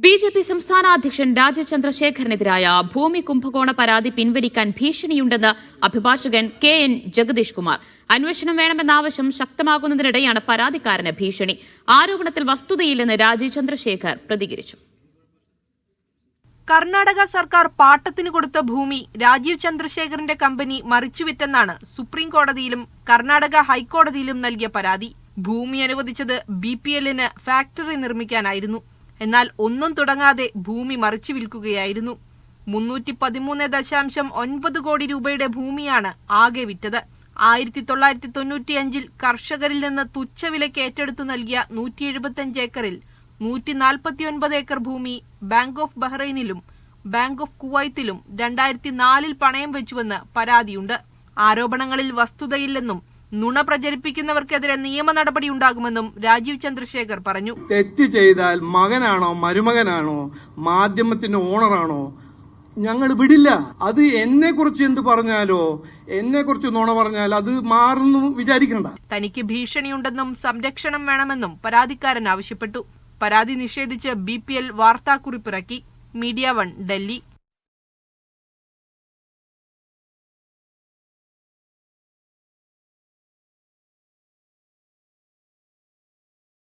BJP സംസ്ഥാന അധ്യക്ഷൻ രാജീവ് ചന്ദ്രശേഖറിനെതിരായ ഭൂമി കുംഭകോണ പരാതി പിൻവലിക്കാൻ ഭീഷണിയുണ്ടെന്ന് അഭിഭാഷകൻ കെ.എൻ. ജഗദീഷ് കുമാർ. അന്വേഷണം വേണമെന്ന ആവശ്യം ശക്തമാകുന്നതിനിടെയാണ് പരാതിക്കാരന് ഭീഷണി. ആരോപണത്തിൽ വസ്തുതയില്ലെന്ന് രാജീവ് ചന്ദ്രശേഖർ പ്രതികരിച്ചു. കർണാടക സർക്കാർ പാട്ടത്തിന് കൊടുത്ത ഭൂമി രാജീവ് ചന്ദ്രശേഖറിന്റെ കമ്പനി മറിച്ചുവിറ്റെന്നാണ് സുപ്രീം കോടതിയിലും കർണാടക ഹൈക്കോടതിയിലും നൽകിയ പരാതി. ഭൂമി അനുവദിച്ചത് BPLന് ഫാക്ടറി നിർമ്മിക്കാനായിരുന്നു. എന്നാൽ ഒന്നും തുടങ്ങാതെ ഭൂമി മറിച്ചു വിൽക്കുകയായിരുന്നു. 313.9 കോടി രൂപയുടെ ഭൂമിയാണ് ആകെ വിറ്റത്. 1995 കർഷകരിൽ നിന്ന് തുച്ഛവിലയ്ക്ക് ഏറ്റെടുത്തു നൽകിയ 175 ഏക്കറിൽ 149 ഏക്കർ ഭൂമി ബാങ്ക് ഓഫ് ബഹ്റൈനിലും ബാങ്ക് ഓഫ് കുവൈത്തിലും 2004 പണയം വെച്ചുവെന്ന് പരാതിയുണ്ട്. ആരോപണങ്ങളിൽ വസ്തുതയില്ലെന്നും നുണ പ്രചരിപ്പിക്കുന്നവർക്കെതിരെ നിയമ നടപടി ഉണ്ടാകുമെന്നും രാജീവ് ചന്ദ്രശേഖർ പറഞ്ഞു. തെറ്റ് ചെയ്താൽ മകനാണോ മരുമകനാണോ മാധ്യമത്തിന്റെ ഓണറാണോ ഞങ്ങൾ വിടില്ല. അത് എന്നെ കുറിച്ച് എന്ത് പറഞ്ഞാലോ എന്നെ കുറിച്ച് നുണ പറഞ്ഞാൽ അത് മാറുന്നു വിചാരിക്കണ്ട. തനിക്ക് ഭീഷണിയുണ്ടെന്നും സംരക്ഷണം വേണമെന്നും പരാതിക്കാരൻ ആവശ്യപ്പെട്ടു. പരാതി നിഷേധിച്ച് BPL വാർത്താക്കുറിപ്പിറക്കി. മീഡിയ 1 ഡൽഹി.